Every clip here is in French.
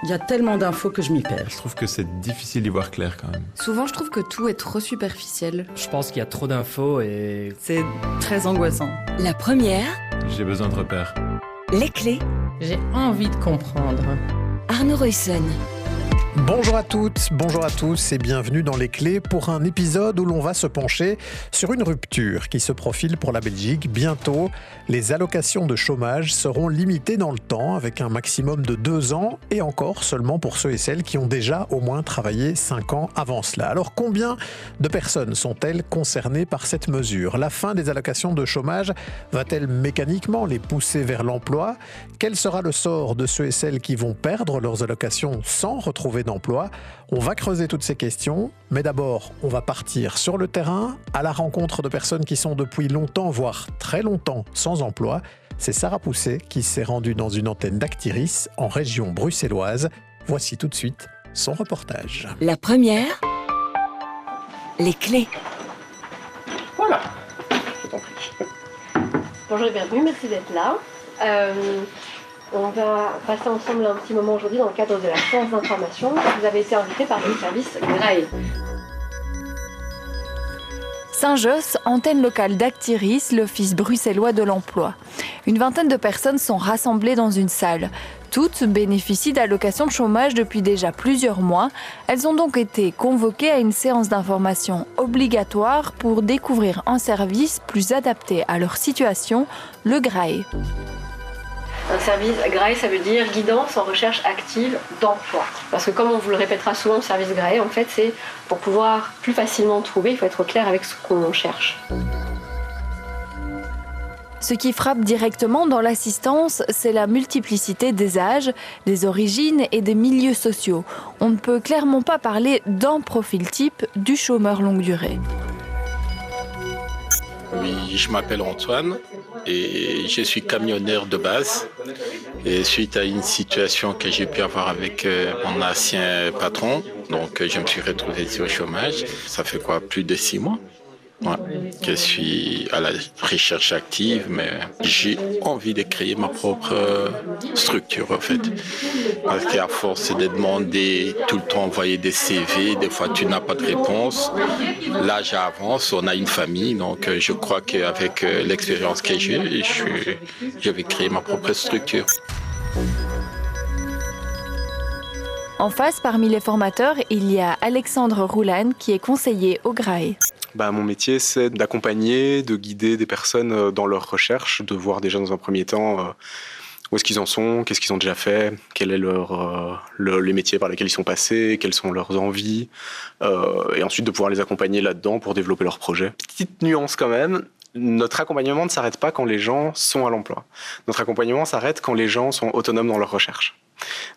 Il y a tellement d'infos que je m'y perds. Je trouve que c'est difficile d'y voir clair quand même. Souvent, je trouve que tout est trop superficiel. Je pense qu'il y a trop d'infos et... C'est très angoissant. La première, J'ai besoin de repères. les clés, J'ai envie de comprendre. Arnaud Ruyssen. Bonjour à toutes, bonjour à tous et bienvenue dans Les Clés pour un épisode où l'on va se pencher sur une rupture qui se profile pour la Belgique. Bientôt, les allocations de chômage seront limitées dans le temps avec un maximum de 2 ans et encore seulement pour ceux et celles qui ont déjà au moins travaillé 5 ans avant cela. Alors combien de personnes sont-elles concernées par cette mesure ? La fin des allocations de chômage va-t-elle mécaniquement les pousser vers l'emploi ? Quel sera le sort de ceux et celles qui vont perdre leurs allocations sans retrouver d'emploi ? On va creuser toutes ces questions, mais d'abord, on va partir sur le terrain, à la rencontre de personnes qui sont depuis longtemps, voire très longtemps, sans emploi. C'est Sarah Pousset qui s'est rendue dans une antenne d'Actiris en région bruxelloise. Voici tout de suite son reportage. La première, les clés. Voilà, je t'en prie. Bonjour et bienvenue, merci d'être là. On va passer ensemble un petit moment aujourd'hui dans le cadre de la séance d'information. Vous avez été invité par le service GRAE. Saint-Josse, antenne locale d'Actiris, l'Office bruxellois de l'emploi. Une vingtaine de personnes sont rassemblées dans une salle. Toutes bénéficient d'allocations de chômage depuis déjà plusieurs mois. Elles ont donc été convoquées à une séance d'information obligatoire pour découvrir un service plus adapté à leur situation, le GRAE. Un service GRAE, ça veut dire guidance en recherche active d'emploi. Parce que comme on vous le répétera souvent, le service GRAE, en fait, c'est pour pouvoir plus facilement trouver, il faut être clair avec ce qu'on cherche. Ce qui frappe directement dans l'assistance, c'est la multiplicité des âges, des origines et des milieux sociaux. On ne peut clairement pas parler d'un profil type du chômeur longue durée. Oui, je m'appelle Antoine et je suis camionneur de base. Et suite à une situation que j'ai pu avoir avec mon ancien patron, donc je me suis retrouvé sur le chômage. Ça fait plus de 6 mois. Ouais, je suis à la recherche active, mais j'ai envie de créer ma propre structure en fait. Parce qu'à force de demander tout le temps, envoyer des CV, des fois tu n'as pas de réponse. Là j'avance, on a une famille, donc je crois qu'avec l'expérience que j'ai, je vais créer ma propre structure. En face, parmi les formateurs, il y a Alexandre Roulan qui est conseiller au GRAE. Mon métier, c'est d'accompagner, de guider des personnes dans leur recherche, de voir déjà dans un premier temps où est-ce qu'ils en sont, qu'est-ce qu'ils ont déjà fait, quel est les métiers par lesquels ils sont passés, quelles sont leurs envies, et ensuite de pouvoir les accompagner là-dedans pour développer leur projet. Petite nuance quand même, notre accompagnement ne s'arrête pas quand les gens sont à l'emploi. Notre accompagnement s'arrête quand les gens sont autonomes dans leur recherche.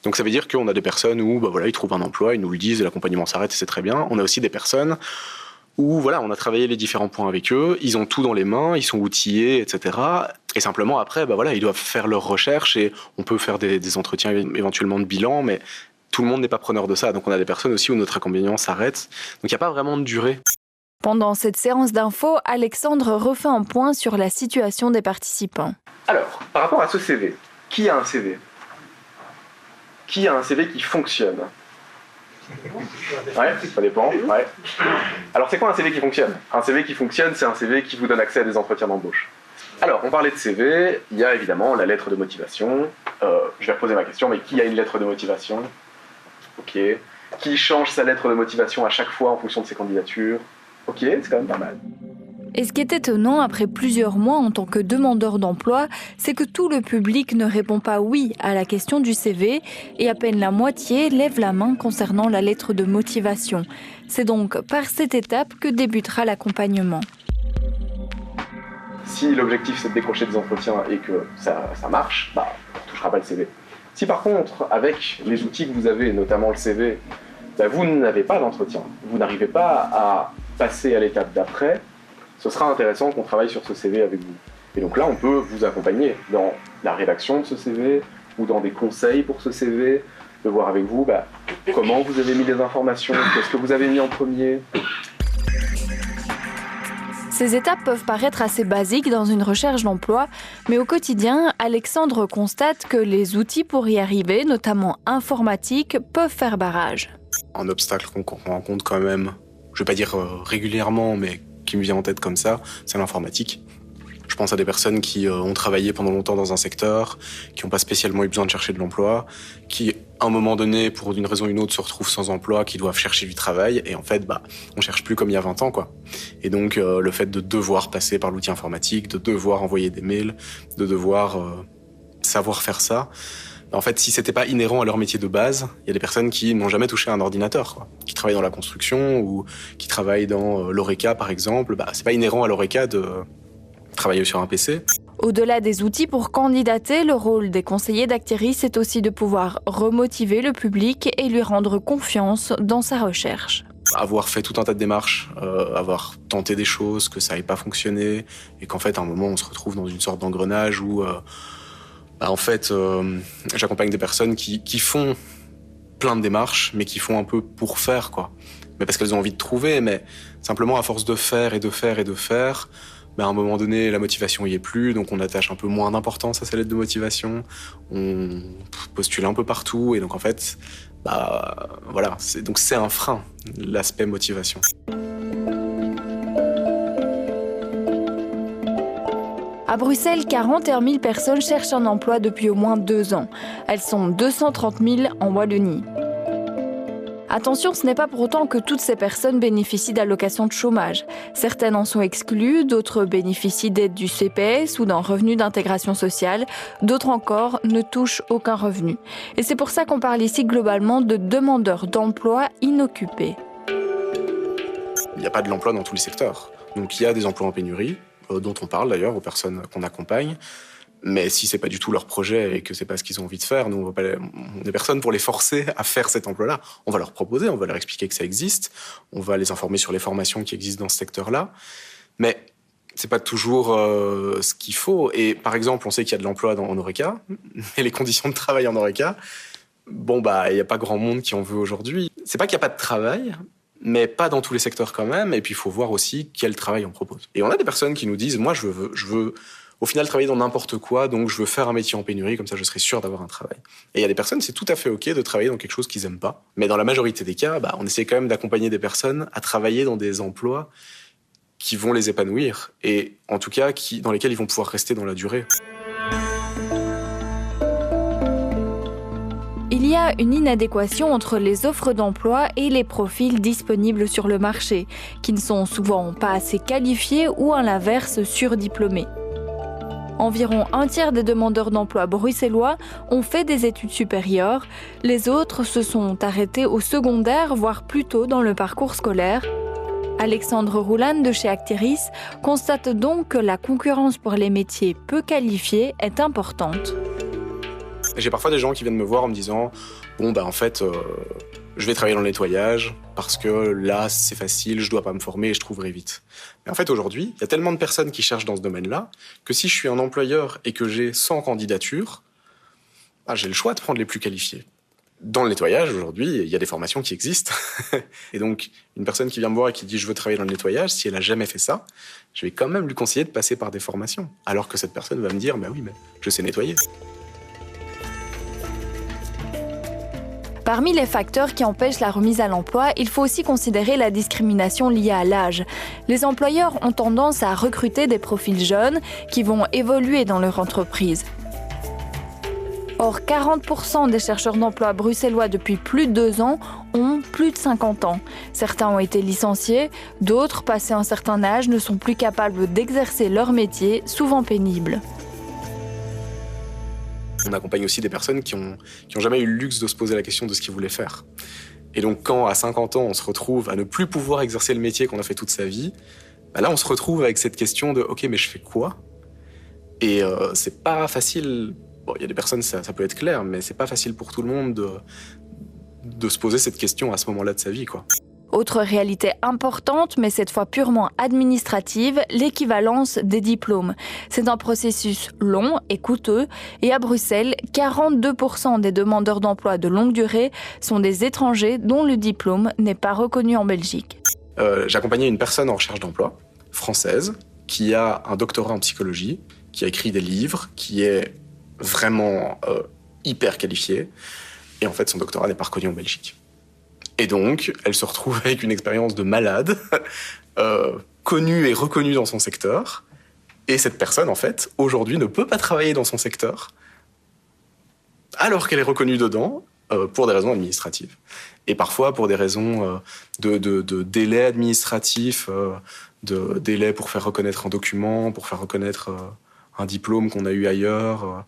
Donc ça veut dire qu'on a des personnes où ils trouvent un emploi, ils nous le disent, et l'accompagnement s'arrête et c'est très bien. On a aussi des personnes où on a travaillé les différents points avec eux, ils ont tout dans les mains, ils sont outillés, etc. Et simplement après, ils doivent faire leurs recherches et on peut faire des entretiens éventuellement de bilan, mais tout le monde n'est pas preneur de ça. Donc on a des personnes aussi où notre accompagnement s'arrête. Donc il n'y a pas vraiment de durée. Pendant cette séance d'infos, Alexandre refait un point sur la situation des participants. Alors, par rapport à ce CV, qui a un CV ? Qui a un CV qui fonctionne ? Ouais, ça dépend. Ouais. Alors, c'est quoi un CV qui fonctionne ? Un CV qui fonctionne, c'est un CV qui vous donne accès à des entretiens d'embauche. Alors, on parlait de CV, il y a évidemment la lettre de motivation. Je vais reposer ma question, mais qui a une lettre de motivation ? Ok. Qui change sa lettre de motivation à chaque fois en fonction de ses candidatures ? Ok, c'est quand même pas mal. Et ce qui est étonnant après plusieurs mois en tant que demandeur d'emploi, c'est que tout le public ne répond pas oui à la question du CV et à peine la moitié lève la main concernant la lettre de motivation. C'est donc par cette étape que débutera l'accompagnement. Si l'objectif c'est de décrocher des entretiens et que ça marche, on ne touchera pas le CV. Si par contre, avec les outils que vous avez, notamment le CV, vous n'avez pas d'entretien, vous n'arrivez pas à passer à l'étape d'après, ce sera intéressant qu'on travaille sur ce CV avec vous. Et donc là, on peut vous accompagner dans la rédaction de ce CV ou dans des conseils pour ce CV, de voir avec vous comment vous avez mis les informations, qu'est-ce que vous avez mis en premier. Ces étapes peuvent paraître assez basiques dans une recherche d'emploi, mais au quotidien, Alexandre constate que les outils pour y arriver, notamment informatiques, peuvent faire barrage. Un obstacle qu'on rencontre quand même, je ne vais pas dire régulièrement, mais qui me vient en tête comme ça, c'est l'informatique. Je pense à des personnes qui ont travaillé pendant longtemps dans un secteur, qui n'ont pas spécialement eu besoin de chercher de l'emploi, qui, à un moment donné, pour une raison ou une autre, se retrouvent sans emploi, qui doivent chercher du travail. Et en fait, on ne cherche plus comme il y a 20 ans, quoi. Et donc, le fait de devoir passer par l'outil informatique, de devoir envoyer des mails, de devoir savoir faire ça, en fait, si c'était pas inhérent à leur métier de base, il y a des personnes qui n'ont jamais touché à un ordinateur, quoi. Qui travaillent dans la construction ou qui travaillent dans l'Oreca, par exemple. C'est pas inhérent à l'Oreca de travailler sur un PC. Au-delà des outils pour candidater, le rôle des conseillers d'Actiris est aussi de pouvoir remotiver le public et lui rendre confiance dans sa recherche. Avoir fait tout un tas de démarches, avoir tenté des choses, que ça n'ait pas fonctionné, et qu'en fait, à un moment, on se retrouve dans une sorte d'engrenage où, j'accompagne des personnes qui font plein de démarches, mais qui font un peu pour faire, quoi. Mais parce qu'elles ont envie de trouver, mais simplement à force de faire et de faire et de faire, à un moment donné, la motivation y est plus, donc on attache un peu moins d'importance à sa lettre de motivation, on postule un peu partout, et donc en fait, c'est un frein, l'aspect motivation. À Bruxelles, 41 000 personnes cherchent un emploi depuis au moins 2 ans. Elles sont 230 000 en Wallonie. Attention, ce n'est pas pour autant que toutes ces personnes bénéficient d'allocations de chômage. Certaines en sont exclues, d'autres bénéficient d'aides du CPS ou d'un revenu d'intégration sociale, d'autres encore ne touchent aucun revenu. Et c'est pour ça qu'on parle ici globalement de demandeurs d'emploi inoccupés. Il n'y a pas de l'emploi dans tous les secteurs. Donc il y a des emplois en pénurie, dont on parle d'ailleurs aux personnes qu'on accompagne. Mais si c'est pas du tout leur projet et que c'est pas ce qu'ils ont envie de faire, nous, on n'est personne pour les forcer à faire cet emploi-là. On va leur proposer, on va leur expliquer que ça existe, on va les informer sur les formations qui existent dans ce secteur-là. Mais c'est pas toujours ce qu'il faut. Et par exemple, on sait qu'il y a de l'emploi en Oreca, mais les conditions de travail en Oreca, il y a pas grand monde qui en veut aujourd'hui. C'est pas qu'il y a pas de travail, mais pas dans tous les secteurs quand même. Et puis il faut voir aussi quel travail on propose. Et on a des personnes qui nous disent, moi je veux au final travailler dans n'importe quoi, donc je veux faire un métier en pénurie, comme ça je serai sûr d'avoir un travail. Et il y a des personnes, c'est tout à fait ok de travailler dans quelque chose qu'ils aiment pas. Mais dans la majorité des cas, on essaie quand même d'accompagner des personnes à travailler dans des emplois qui vont les épanouir, et en tout cas dans lesquels ils vont pouvoir rester dans la durée. Il y a une inadéquation entre les offres d'emploi et les profils disponibles sur le marché, qui ne sont souvent pas assez qualifiés ou à l'inverse surdiplômés. Environ un tiers des demandeurs d'emploi bruxellois ont fait des études supérieures. Les autres se sont arrêtés au secondaire, voire plus tôt dans le parcours scolaire. Alexandre Roulan de chez Actiris constate donc que la concurrence pour les métiers peu qualifiés est importante. J'ai parfois des gens qui viennent me voir en me disant je vais travailler dans le nettoyage parce que là, c'est facile, je dois pas me former et je trouverai vite. Mais en fait, aujourd'hui, il y a tellement de personnes qui cherchent dans ce domaine-là que si je suis un employeur et que j'ai 100 candidatures, j'ai le choix de prendre les plus qualifiés. Dans le nettoyage, aujourd'hui, il y a des formations qui existent. Et donc, une personne qui vient me voir et qui dit « je veux travailler dans le nettoyage », si elle n'a jamais fait ça, je vais quand même lui conseiller de passer par des formations. Alors que cette personne va me dire « oui, mais je sais nettoyer ». Parmi les facteurs qui empêchent la remise à l'emploi, il faut aussi considérer la discrimination liée à l'âge. Les employeurs ont tendance à recruter des profils jeunes qui vont évoluer dans leur entreprise. Or, 40% des chercheurs d'emploi bruxellois depuis plus de 2 ans ont plus de 50 ans. Certains ont été licenciés, d'autres, passé un certain âge, ne sont plus capables d'exercer leur métier, souvent pénible. On accompagne aussi des personnes qui ont jamais eu le luxe de se poser la question de ce qu'ils voulaient faire. Et donc quand, à 50 ans, on se retrouve à ne plus pouvoir exercer le métier qu'on a fait toute sa vie, là, on se retrouve avec cette question de « ok, mais je fais quoi ?» Et c'est pas facile. Bon, il y a des personnes, ça peut être clair, mais c'est pas facile pour tout le monde de se poser cette question à ce moment-là de sa vie, quoi. Autre réalité importante, mais cette fois purement administrative, l'équivalence des diplômes. C'est un processus long et coûteux, et à Bruxelles, 42% des demandeurs d'emploi de longue durée sont des étrangers dont le diplôme n'est pas reconnu en Belgique. J'accompagnais une personne en recherche d'emploi, française qui a un doctorat en psychologie, qui a écrit des livres, qui est vraiment hyper qualifiée. Et en fait, son doctorat n'est pas reconnu en Belgique. Et donc, elle se retrouve avec une expérience de malade, connue et reconnue dans son secteur. Et cette personne, en fait, aujourd'hui, ne peut pas travailler dans son secteur, alors qu'elle est reconnue dedans, pour des raisons administratives. Et parfois pour des raisons de délai administratif, de délai pour faire reconnaître un document, pour faire reconnaître un diplôme qu'on a eu ailleurs.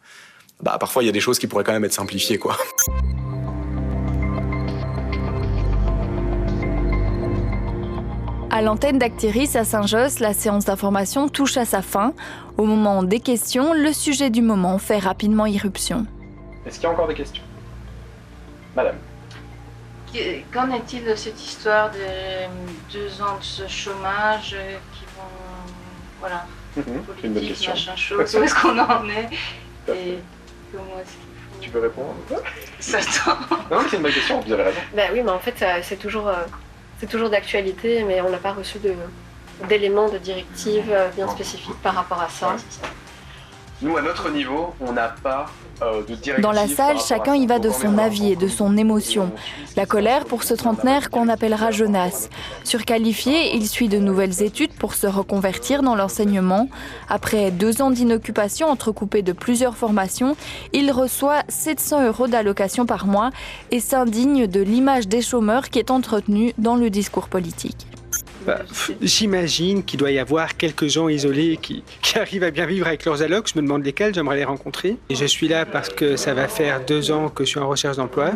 Parfois, il y a des choses qui pourraient quand même être simplifiées, quoi. À l'antenne d'Actiris à Saint-Josse, la séance d'information touche à sa fin. Au moment des questions, le sujet du moment fait rapidement irruption. Est-ce qu'il y a encore des questions ? Madame. Qu'en est-il de cette histoire de 2 ans de chômage qui vont... Voilà. C'est une bonne question. Machin chose, où est-ce qu'on en est et comment est-ce qu'il faut... Tu veux répondre ? Ça attend. Non, c'est une bonne question, vous avez raison. Oui, mais en fait, c'est toujours d'actualité, mais on n'a pas reçu d'éléments de directives bien spécifiques par rapport à ça. Ouais, c'est ça. Nous, à notre niveau, on n'a pas de directive. Dans la salle, chacun y va de son avis et de son émotion. La colère pour ce trentenaire qu'on appellera Jonas. Surqualifié, il suit de nouvelles études pour se reconvertir dans l'enseignement. Après 2 ans d'inoccupation entrecoupés de plusieurs formations, il reçoit 700 € d'allocation par mois et s'indigne de l'image des chômeurs qui est entretenue dans le discours politique. J'imagine qu'il doit y avoir quelques gens isolés qui arrivent à bien vivre avec leurs allocs. Je me demande lesquels, j'aimerais les rencontrer. Et je suis là parce que ça va faire 2 ans que je suis en recherche d'emploi.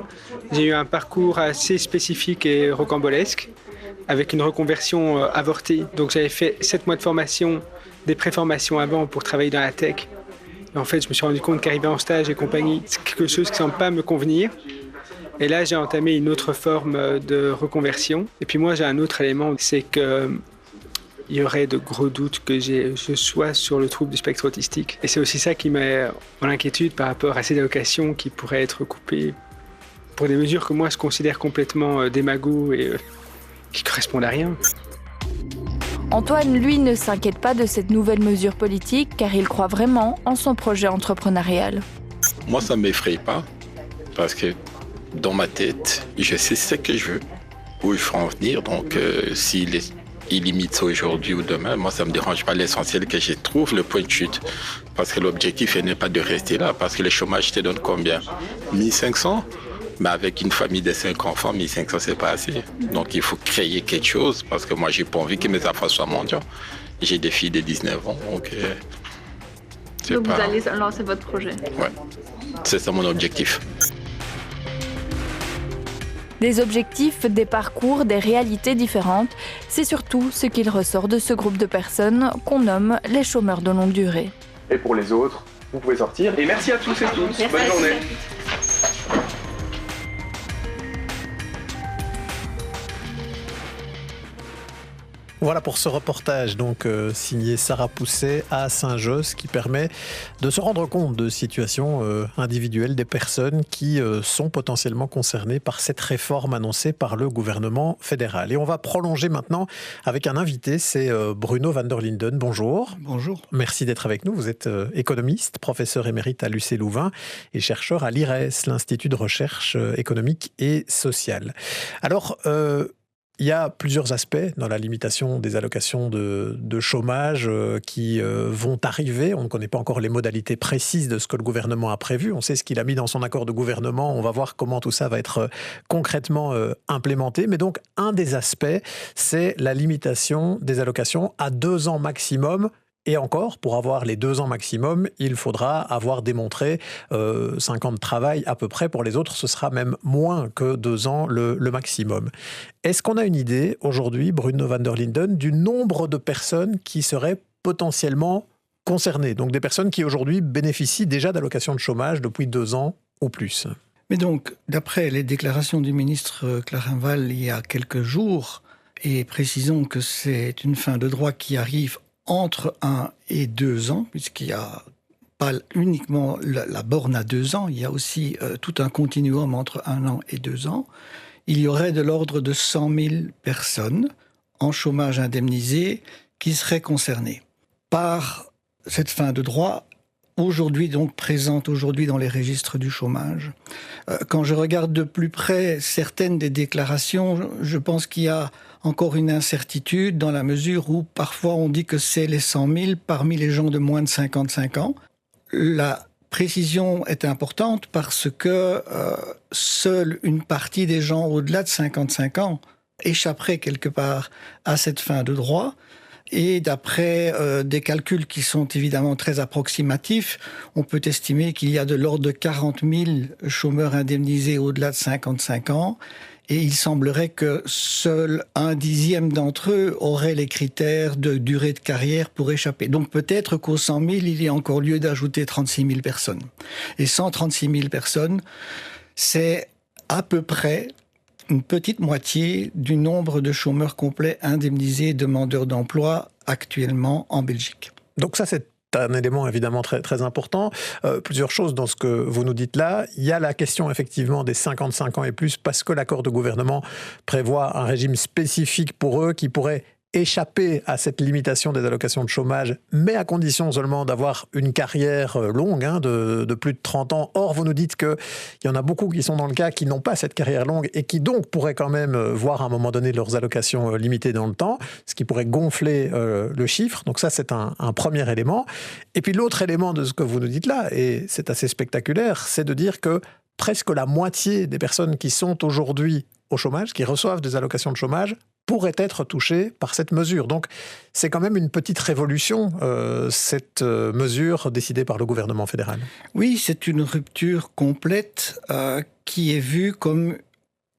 J'ai eu un parcours assez spécifique et rocambolesque, avec une reconversion avortée. Donc j'avais fait 7 mois de formation, des préformations avant pour travailler dans la tech. Et en fait, je me suis rendu compte qu'arriver en stage et compagnie, c'est quelque chose qui ne semble pas me convenir. Et là, j'ai entamé une autre forme de reconversion. Et puis moi, j'ai un autre élément, c'est qu'il y aurait de gros doutes que je sois sur le trouble du spectre autistique. Et c'est aussi ça qui met en inquiétude par rapport à ces allocations qui pourraient être coupées pour des mesures que moi, je considère complètement démago et qui correspondent à rien. Antoine, lui, ne s'inquiète pas de cette nouvelle mesure politique car il croit vraiment en son projet entrepreneurial. Moi, ça ne m'effraie pas parce que dans ma tête, je sais ce que je veux, où il faut en venir. Donc, s'il limite ça aujourd'hui ou demain, moi, ça ne me dérange pas. L'essentiel que je trouve le point de chute. Parce que l'objectif n'est pas de rester là. Parce que le chômage te donne combien ? 1500 ? Mais avec une famille de 5 enfants, 1500, c'est pas assez. Donc, il faut créer quelque chose. Parce que moi, j'ai pas envie que mes affaires soient mondiales. J'ai des filles de 19 ans. Donc, vous allez lancer votre projet ? Ouais. C'est ça mon objectif. Des objectifs, des parcours, des réalités différentes, c'est surtout ce qu'il ressort de ce groupe de personnes qu'on nomme les chômeurs de longue durée. Et pour les autres, vous pouvez sortir. Et merci à tous et toutes. Bonne journée. Voilà pour ce reportage donc signé Sarah Pousset à Saint-Josse qui permet de se rendre compte de situations individuelles des personnes qui sont potentiellement concernées par cette réforme annoncée par le gouvernement fédéral. Et on va prolonger maintenant avec un invité, c'est Bruno van der Linden. Bonjour. Bonjour. Merci d'être avec nous. Vous êtes économiste, professeur émérite à l'UC Louvain et chercheur à l'IRES, l'Institut de recherche économique et sociale. Alors, il y a plusieurs aspects dans la limitation des allocations de chômage qui vont arriver. On ne connaît pas encore les modalités précises de ce que le gouvernement a prévu. On sait ce qu'il a mis dans son accord de gouvernement. On va voir comment tout ça va être concrètement implémenté. Mais donc, un des aspects, c'est la limitation des allocations à 2 ans maximum. Et encore, pour avoir les 2 ans maximum, il faudra avoir démontré 5 ans de travail à peu près. Pour les autres, ce sera même moins que 2 ans le maximum. Est-ce qu'on a une idée aujourd'hui, Bruno van der Linden, du nombre de personnes qui seraient potentiellement concernées ? Donc des personnes qui aujourd'hui bénéficient déjà d'allocations de chômage depuis 2 ans ou plus. Mais donc, d'après les déclarations du ministre Clarenval il y a quelques jours, et précisons que c'est une fin de droit qui arrive entre 1 et 2 ans, puisqu'il n'y a pas uniquement la borne à 2 ans, il y a aussi tout un continuum entre 1 an et 2 ans, il y aurait de l'ordre de 100 000 personnes en chômage indemnisé qui seraient concernés par cette fin de droit, aujourd'hui donc présente aujourd'hui dans les registres du chômage. Quand je regarde de plus près certaines des déclarations, je pense qu'il y a encore une incertitude dans la mesure où parfois on dit que c'est les 100 000 parmi les gens de moins de 55 ans. La précision est importante parce que seule une partie des gens au-delà de 55 ans échapperait quelque part à cette fin de droit. Et d'après des calculs qui sont évidemment très approximatifs, on peut estimer qu'il y a de l'ordre de 40 000 chômeurs indemnisés au-delà de 55 ans. Et il semblerait que seul 1/10 d'entre eux auraient les critères de durée de carrière pour échapper. Donc peut-être qu'aux 100 000, il y a encore lieu d'ajouter 36 000 personnes. Et 136 000 personnes, c'est à peu près une petite moitié du nombre de chômeurs complets indemnisés demandeurs d'emploi actuellement en Belgique. Donc ça, c'est un élément évidemment très, très important. Plusieurs choses dans ce que vous nous dites là. Il y a la question effectivement des 55 ans et plus parce que l'accord de gouvernement prévoit un régime spécifique pour eux qui pourrait échapper à cette limitation des allocations de chômage, mais à condition seulement d'avoir une carrière longue, de plus de 30 ans. Or, vous nous dites qu'il y en a beaucoup qui sont dans le cas, qui n'ont pas cette carrière longue et qui donc pourraient quand même voir à un moment donné leurs allocations limitées dans le temps, ce qui pourrait gonfler le chiffre. Donc ça, c'est un premier élément. Et puis l'autre élément de ce que vous nous dites là, et c'est assez spectaculaire, c'est de dire que presque la moitié des personnes qui sont aujourd'hui au chômage, qui reçoivent des allocations de chômage, pourraient être touchés par cette mesure. Donc, c'est quand même une petite révolution, cette mesure décidée par le gouvernement fédéral. Oui, c'est une rupture complète qui est vue comme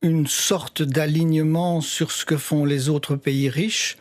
une sorte d'alignement sur ce que font les autres pays riches,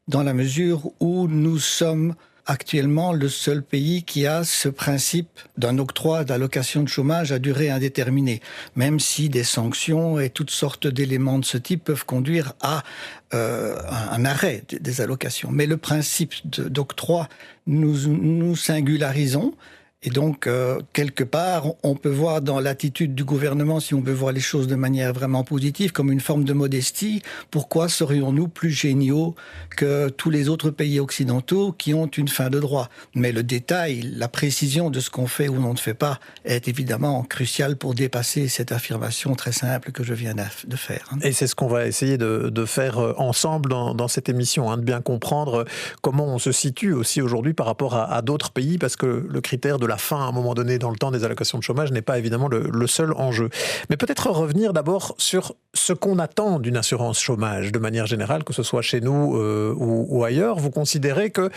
dans la mesure où nous sommes actuellement le seul pays qui a ce principe d'un octroi d'allocation de chômage à durée indéterminée, même si des sanctions et toutes sortes d'éléments de ce type peuvent conduire à un arrêt des allocations. Mais le principe d'octroi, nous singularisons. Et donc, quelque part, on peut voir dans l'attitude du gouvernement, si on peut voir les choses de manière vraiment positive, comme une forme de modestie. Pourquoi serions-nous plus géniaux que tous les autres pays occidentaux qui ont une fin de droit? Mais le détail, la précision de ce qu'on fait ou on ne fait pas est évidemment crucial pour dépasser cette affirmation très simple que je viens de faire. Et c'est ce qu'on va essayer de faire ensemble dans cette émission, de bien comprendre comment on se situe aussi aujourd'hui par rapport à d'autres pays, parce que le critère de la fin à un moment donné dans le temps des allocations de chômage n'est pas évidemment le seul enjeu. Mais peut-être revenir d'abord sur ce qu'on attend d'une assurance chômage de manière générale, que ce soit chez nous ou ailleurs. Vous considérez que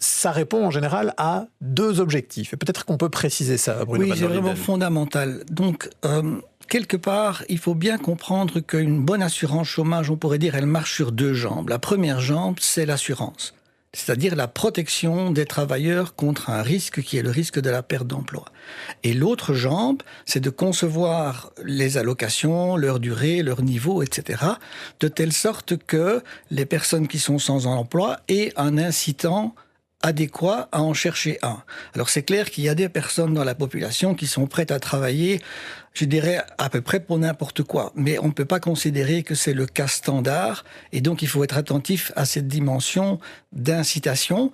ça répond en général à deux objectifs. Et peut-être qu'on peut préciser ça, Bruno Van der Linden. Oui, c'est vraiment fondamental. Donc, quelque part, il faut bien comprendre qu'une bonne assurance chômage, on pourrait dire, elle marche sur deux jambes. La première jambe, c'est l'assurance. C'est-à-dire la protection des travailleurs contre un risque qui est le risque de la perte d'emploi. Et l'autre jambe, c'est de concevoir les allocations, leur durée, leur niveau, etc., de telle sorte que les personnes qui sont sans emploi aient un incitant adéquat à en chercher un. Alors c'est clair qu'il y a des personnes dans la population qui sont prêtes à travailler, je dirais à peu près pour n'importe quoi, mais on ne peut pas considérer que c'est le cas standard, et donc il faut être attentif à cette dimension d'incitation,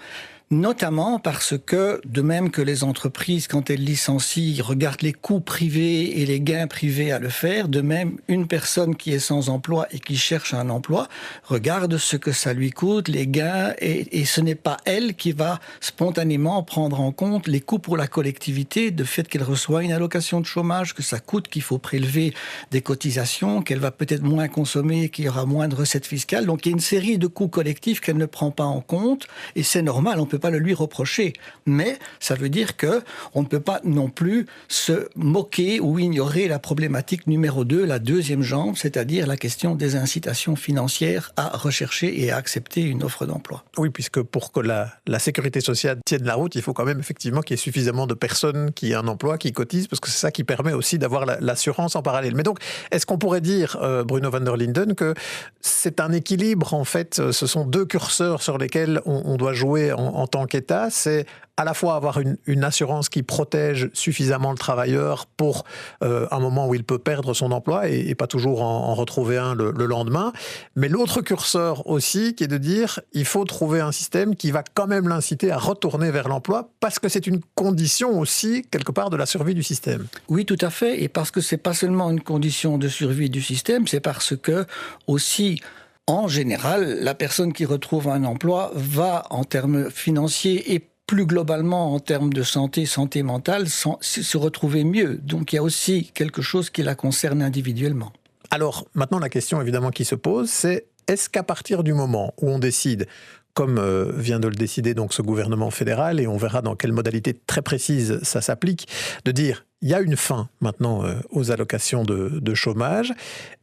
notamment parce que, de même que les entreprises, quand elles licencient, regardent les coûts privés et les gains privés à le faire, de même, une personne qui est sans emploi et qui cherche un emploi regarde ce que ça lui coûte, les gains, et ce n'est pas elle qui va spontanément prendre en compte les coûts pour la collectivité, de fait qu'elle reçoit une allocation de chômage, que ça coûte, qu'il faut prélever des cotisations, qu'elle va peut-être moins consommer, qu'il y aura moins de recettes fiscales. Donc il y a une série de coûts collectifs qu'elle ne prend pas en compte, et c'est normal, on peut pas le lui reprocher, mais ça veut dire que on ne peut pas non plus se moquer ou ignorer la problématique numéro 2, la deuxième jambe, c'est-à-dire la question des incitations financières à rechercher et à accepter une offre d'emploi. Oui, puisque pour que la sécurité sociale tienne la route, il faut quand même effectivement qu'il y ait suffisamment de personnes qui aient un emploi, qui cotisent, parce que c'est ça qui permet aussi d'avoir l'assurance en parallèle. Mais donc, est-ce qu'on pourrait dire, Bruno Van der Linden, que c'est un équilibre, en fait, ce sont deux curseurs sur lesquels on doit jouer en en tant qu'État, c'est à la fois avoir une assurance qui protège suffisamment le travailleur pour un moment où il peut perdre son emploi et pas toujours en retrouver un le lendemain, mais l'autre curseur aussi qui est de dire il faut trouver un système qui va quand même l'inciter à retourner vers l'emploi parce que c'est une condition aussi quelque part de la survie du système. Oui, tout à fait, et parce que c'est pas seulement une condition de survie du système, c'est parce que aussi en général, la personne qui retrouve un emploi va, en termes financiers et plus globalement en termes de santé mentale, se retrouver mieux. Donc il y a aussi quelque chose qui la concerne individuellement. Alors maintenant, la question évidemment qui se pose, c'est est-ce qu'à partir du moment où on décide, comme vient de le décider donc ce gouvernement fédéral, et on verra dans quelles modalités très précises ça s'applique, de dire il y a une fin maintenant aux allocations de chômage,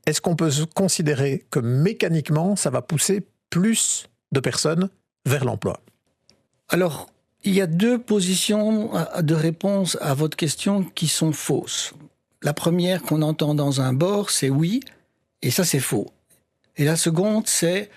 est-ce qu'on peut considérer que mécaniquement ça va pousser plus de personnes vers l'emploi ? Alors, il y a deux positions de réponse à votre question qui sont fausses. La première qu'on entend dans un bord, c'est oui, et ça c'est faux. Et la seconde, c'est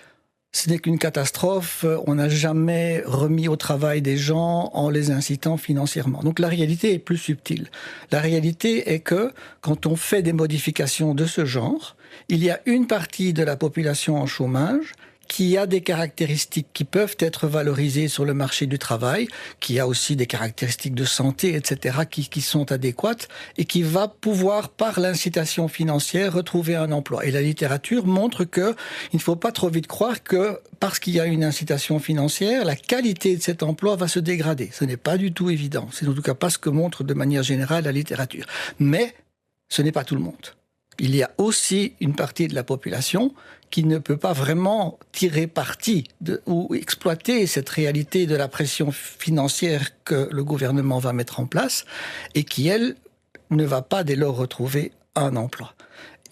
ce n'est qu'une catastrophe, on n'a jamais remis au travail des gens en les incitant financièrement. Donc la réalité est plus subtile. La réalité est que quand on fait des modifications de ce genre, il y a une partie de la population en chômage qui a des caractéristiques qui peuvent être valorisées sur le marché du travail, qui a aussi des caractéristiques de santé, etc., qui sont adéquates, et qui va pouvoir, par l'incitation financière, retrouver un emploi. Et la littérature montre qu'il ne faut pas trop vite croire que, parce qu'il y a une incitation financière, la qualité de cet emploi va se dégrader. Ce n'est pas du tout évident. C'est en tout cas pas ce que montre de manière générale la littérature. Mais ce n'est pas tout le monde. Il y a aussi une partie de la population qui ne peut pas vraiment tirer parti ou exploiter cette réalité de la pression financière que le gouvernement va mettre en place et qui, elle, ne va pas dès lors retrouver un emploi.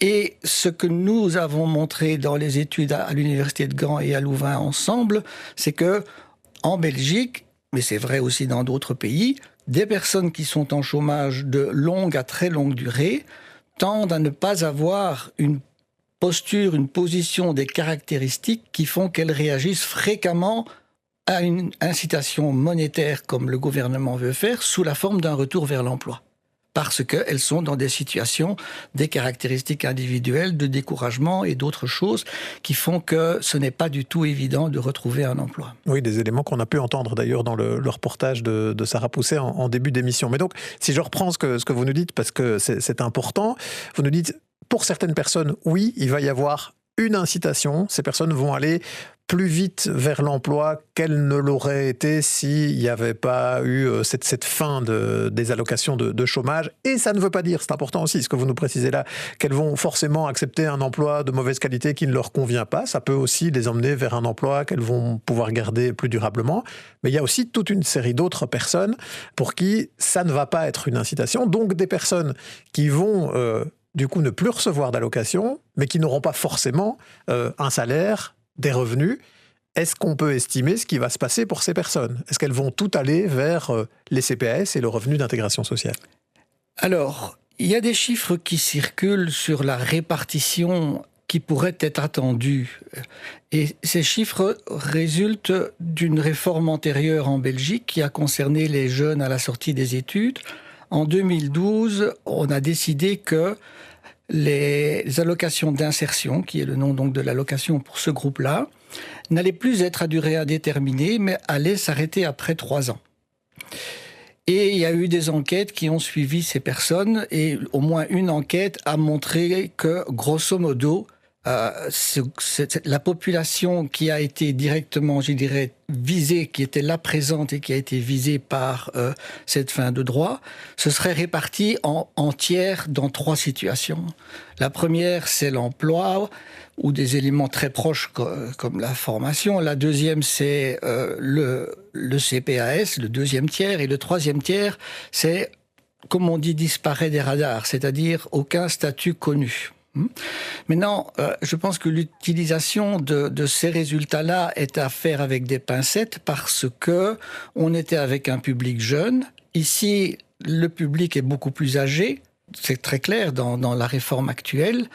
Et ce que nous avons montré dans les études à l'Université de Gand et à Louvain ensemble, c'est que en Belgique, mais c'est vrai aussi dans d'autres pays, des personnes qui sont en chômage de longue à très longue durée tendent à ne pas avoir une posture, une position, des caractéristiques qui font qu'elles réagissent fréquemment à une incitation monétaire comme le gouvernement veut faire sous la forme d'un retour vers l'emploi. Parce qu'elles sont dans des situations, des caractéristiques individuelles, de découragement et d'autres choses qui font que ce n'est pas du tout évident de retrouver un emploi. Oui, des éléments qu'on a pu entendre d'ailleurs dans le reportage de Sarah Pousset en début d'émission. Mais donc, si je reprends ce que vous nous dites, parce que c'est important, vous nous dites, pour certaines personnes, oui, il va y avoir une incitation. Ces personnes vont aller plus vite vers l'emploi qu'elles ne l'auraient été s'il n'y avait pas eu cette fin des allocations de chômage. Et ça ne veut pas dire, c'est important aussi ce que vous nous précisez là, qu'elles vont forcément accepter un emploi de mauvaise qualité qui ne leur convient pas. Ça peut aussi les emmener vers un emploi qu'elles vont pouvoir garder plus durablement. Mais il y a aussi toute une série d'autres personnes pour qui ça ne va pas être une incitation. Donc des personnes qui vont du coup ne plus recevoir d'allocations, mais qui n'auront pas forcément un salaire, des revenus. Est-ce qu'on peut estimer ce qui va se passer pour ces personnes ? Est-ce qu'elles vont toutes aller vers les CPAS et le revenu d'intégration sociale ? Alors, il y a des chiffres qui circulent sur la répartition qui pourrait être attendue. Et ces chiffres résultent d'une réforme antérieure en Belgique qui a concerné les jeunes à la sortie des études. En 2012, on a décidé que les allocations d'insertion, qui est le nom donc de l'allocation pour ce groupe-là, n'allaient plus être à durée indéterminée, mais allaient s'arrêter après 3 ans. Et il y a eu des enquêtes qui ont suivi ces personnes, et au moins une enquête a montré que, grosso modo, la population qui a été directement, je dirais, visée, qui était là présente et qui a été visée par cette fin de droit, se serait répartie en tiers dans 3 situations. La première, c'est l'emploi ou des éléments très proches comme la formation. La deuxième, c'est le CPAS, le deuxième tiers. Et le troisième tiers, c'est, comme on dit, disparaît des radars, c'est-à-dire aucun statut connu. Maintenant, je pense que l'utilisation de ces résultats-là est à faire avec des pincettes parce que on était avec un public jeune. Ici, le public est beaucoup plus âgé. C'est très clair dans la réforme actuelle.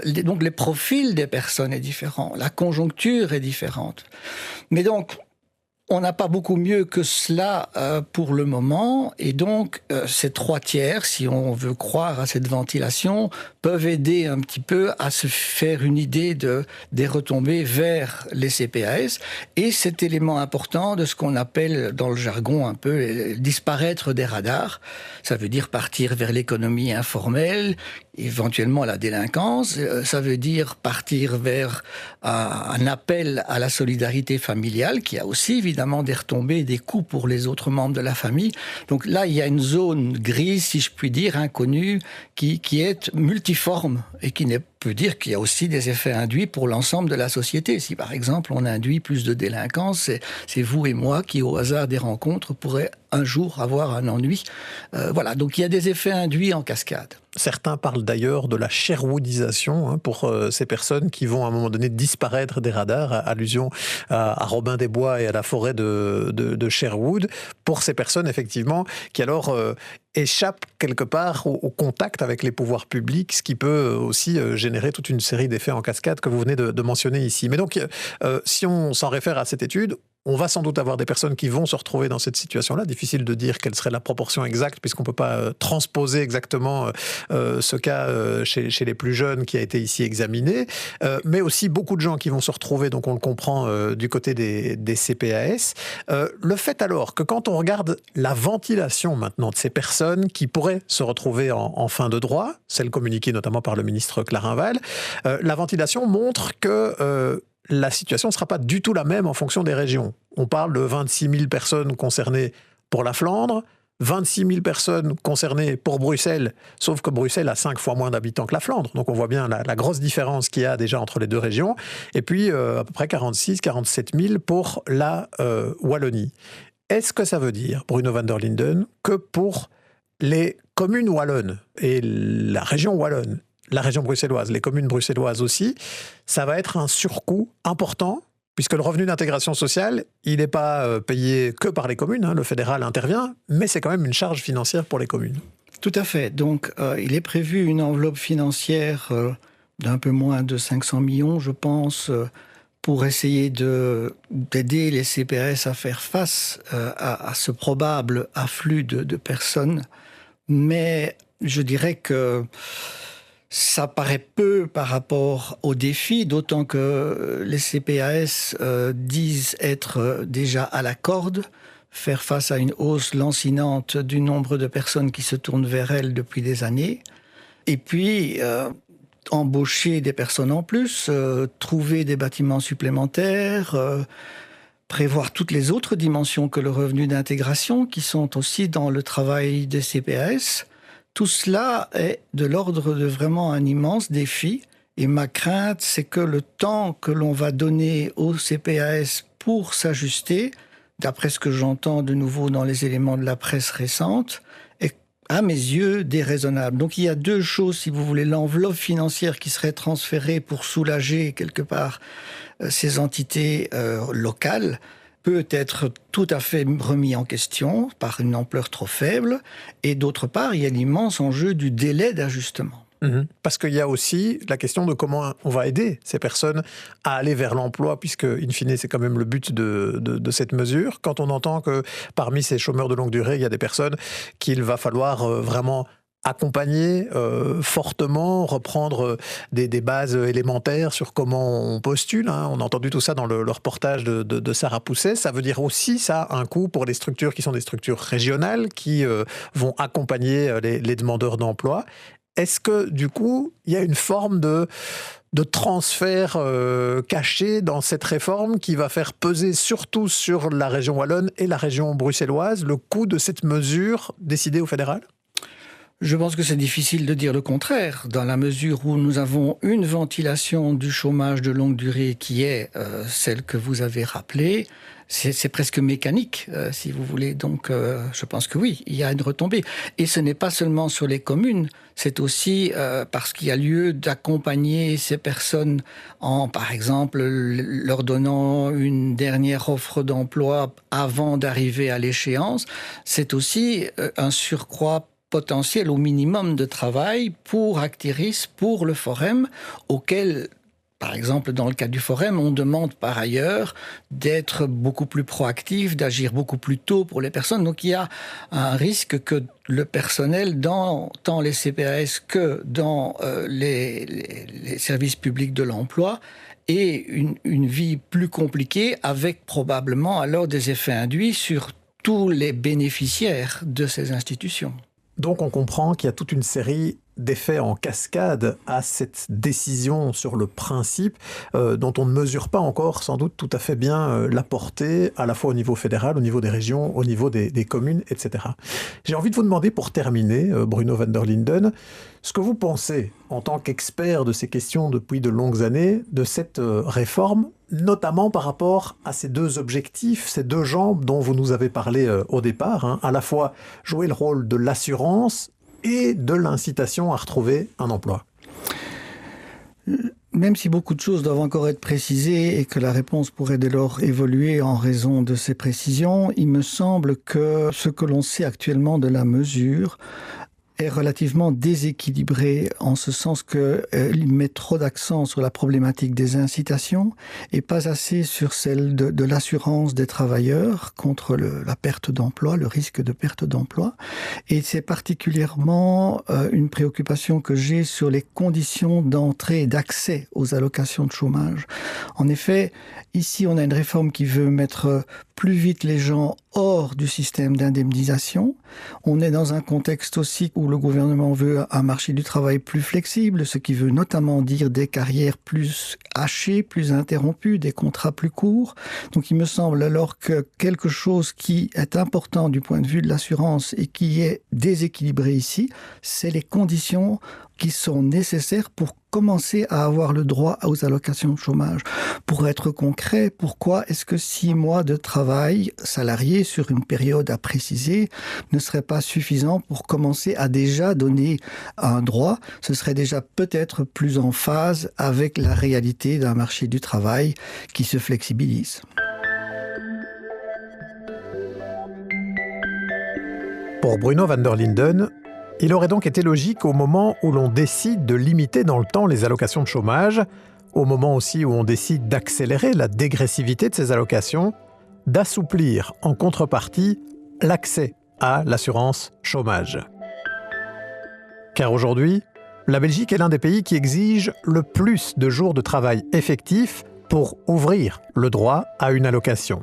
Donc, les profils des personnes est différent. La conjoncture est différente. Mais donc, On n'a pas beaucoup mieux que cela pour le moment, et donc ces 3/4, si on veut croire à cette ventilation, peuvent aider un petit peu à se faire une idée des retombées vers les CPAS, et cet élément important de ce qu'on appelle dans le jargon un peu disparaître des radars. Ça veut dire partir vers l'économie informelle, éventuellement la délinquance. Ça veut dire partir vers un appel à la solidarité familiale, qui a aussi évidemment des retombées et des coûts pour les autres membres de la famille. Donc là, il y a une zone grise, si je puis dire, inconnue, qui est multiforme et qui peut dire qu'il y a aussi des effets induits pour l'ensemble de la société. Si par exemple on induit plus de délinquance, c'est vous et moi qui, au hasard des rencontres, pourraient un jour avoir un ennui. Voilà, donc il y a des effets induits en cascade. Certains parlent d'ailleurs de la Sherwoodisation pour ces personnes qui vont à un moment donné disparaître des radars, allusion à Robin des Bois et à la forêt de Sherwood, pour ces personnes effectivement qui alors échappent quelque part au contact avec les pouvoirs publics, ce qui peut aussi générer toute une série d'effets en cascade que vous venez de mentionner ici. Mais donc, si on s'en réfère à cette étude, on va sans doute avoir des personnes qui vont se retrouver dans cette situation-là. Difficile de dire quelle serait la proportion exacte, puisqu'on ne peut pas transposer exactement ce cas chez les plus jeunes qui a été ici examiné. Mais aussi beaucoup de gens qui vont se retrouver, donc on le comprend, du côté des CPAS. Le fait alors que quand on regarde la ventilation maintenant de ces personnes qui pourraient se retrouver en fin de droit, celle communiquée notamment par le ministre Clarinval, la ventilation montre que la situation ne sera pas du tout la même en fonction des régions. On parle de 26 000 personnes concernées pour la Flandre, 26 000 personnes concernées pour Bruxelles, sauf que Bruxelles a 5 fois moins d'habitants que la Flandre. Donc on voit bien la grosse différence qu'il y a déjà entre les deux régions. Et puis à peu près 46 000, 47 000 pour la Wallonie. Est-ce que ça veut dire, Bruno van der Linden, que pour les communes wallonnes et la région wallonne, la région bruxelloise, les communes bruxelloises aussi, ça va être un surcoût important, puisque le revenu d'intégration sociale, il n'est pas payé que par les communes, le fédéral intervient, mais c'est quand même une charge financière pour les communes. Tout à fait. Donc, il est prévu une enveloppe financière d'un peu moins de 500 millions, je pense, pour essayer d'aider les CPAS à faire face à ce probable afflux de personnes. Mais je dirais que ça paraît peu par rapport aux défis, d'autant que les CPAS disent être déjà à la corde, faire face à une hausse lancinante du nombre de personnes qui se tournent vers elles depuis des années. Et puis, embaucher des personnes en plus, trouver des bâtiments supplémentaires, prévoir toutes les autres dimensions que le revenu d'intégration, qui sont aussi dans le travail des CPAS. Tout cela est de l'ordre de vraiment un immense défi. Et ma crainte, c'est que le temps que l'on va donner aux CPAS pour s'ajuster, d'après ce que j'entends de nouveau dans les éléments de la presse récente, est à mes yeux déraisonnable. Donc il y a deux choses, si vous voulez, l'enveloppe financière qui serait transférée pour soulager quelque part ces entités locales, peut être tout à fait remis en question par une ampleur trop faible. Et d'autre part, il y a l'immense enjeu du délai d'ajustement. Parce qu'il y a aussi la question de comment on va aider ces personnes à aller vers l'emploi, puisque, in fine, c'est quand même le but de cette mesure. Quand on entend que parmi ces chômeurs de longue durée, il y a des personnes qu'il va falloir vraiment accompagner fortement, reprendre des bases élémentaires sur comment on postule. On a entendu tout ça dans le reportage de Sarah Pousset. Ça veut dire aussi, ça, un coût pour les structures qui sont des structures régionales, qui vont accompagner les demandeurs d'emploi. Est-ce que, du coup, il y a une forme de transfert caché dans cette réforme qui va faire peser surtout sur la région wallonne et la région bruxelloise le coût de cette mesure décidée au fédéral ? Je pense que c'est difficile de dire le contraire, dans la mesure où nous avons une ventilation du chômage de longue durée qui est celle que vous avez rappelée. C'est presque mécanique, si vous voulez. Donc, je pense que oui, il y a une retombée. Et ce n'est pas seulement sur les communes, c'est aussi parce qu'il y a lieu d'accompagner ces personnes en, par exemple, leur donnant une dernière offre d'emploi avant d'arriver à l'échéance. C'est aussi un surcroît potentiel au minimum de travail pour Actiris, pour le Forem, auquel Par exemple, dans le cas du Forum, on demande par ailleurs d'être beaucoup plus proactif, d'agir beaucoup plus tôt pour les personnes. Donc il y a un risque que le personnel, dans tant les CPAS que dans les services publics de l'emploi, ait une vie plus compliquée, avec probablement alors des effets induits sur tous les bénéficiaires de ces institutions. Donc on comprend qu'il y a toute une série d'effets en cascade à cette décision sur le principe dont on ne mesure pas encore sans doute tout à fait bien la portée, à la fois au niveau fédéral, au niveau des régions, au niveau des communes, etc. J'ai envie de vous demander pour terminer, Bruno van der Linden, ce que vous pensez en tant qu'expert de ces questions depuis de longues années de cette réforme, notamment par rapport à ces deux objectifs, ces deux jambes dont vous nous avez parlé au départ, à la fois jouer le rôle de l'assurance et de l'incitation à retrouver un emploi. Même si beaucoup de choses doivent encore être précisées et que la réponse pourrait dès lors évoluer en raison de ces précisions, il me semble que ce que l'on sait actuellement de la mesure est relativement déséquilibré en ce sens qu'il met trop d'accent sur la problématique des incitations et pas assez sur celle de l'assurance des travailleurs contre la perte d'emploi, le risque de perte d'emploi. Et c'est particulièrement une préoccupation que j'ai sur les conditions d'entrée et d'accès aux allocations de chômage. En effet, ici on a une réforme qui veut mettre plus vite les gens hors du système d'indemnisation. On est dans un contexte aussi où le gouvernement veut un marché du travail plus flexible, ce qui veut notamment dire des carrières plus hachées, plus interrompues, des contrats plus courts. Donc il me semble alors que quelque chose qui est important du point de vue de l'assurance et qui est déséquilibré ici, c'est les conditions qui sont nécessaires pour commencer à avoir le droit aux allocations de chômage. Pour être concret, pourquoi est-ce que 6 mois de travail salarié sur une période à préciser ne serait pas suffisant pour commencer à déjà donner un droit? Ce serait déjà peut-être plus en phase avec la réalité d'un marché du travail qui se flexibilise. Pour Bruno van der Linden, il aurait donc été logique au moment où l'on décide de limiter dans le temps les allocations de chômage, au moment aussi où on décide d'accélérer la dégressivité de ces allocations, d'assouplir en contrepartie l'accès à l'assurance chômage. Car aujourd'hui, la Belgique est l'un des pays qui exige le plus de jours de travail effectifs pour ouvrir le droit à une allocation.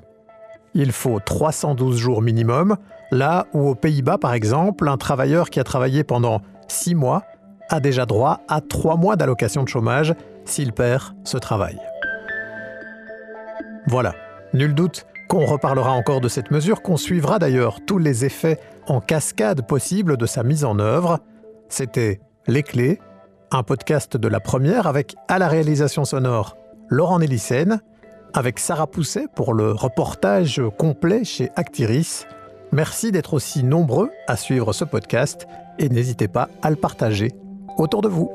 Il faut 312 jours minimum, là où aux Pays-Bas, par exemple, un travailleur qui a travaillé pendant 6 mois a déjà droit à 3 mois d'allocation de chômage s'il perd ce travail. Voilà, nul doute qu'on reparlera encore de cette mesure, qu'on suivra d'ailleurs tous les effets en cascade possibles de sa mise en œuvre. C'était Les Clés, un podcast de La Première avec à la réalisation sonore Laurent Nélissen, avec Sarah Pousset pour le reportage complet chez Actiris. Merci d'être aussi nombreux à suivre ce podcast et n'hésitez pas à le partager autour de vous.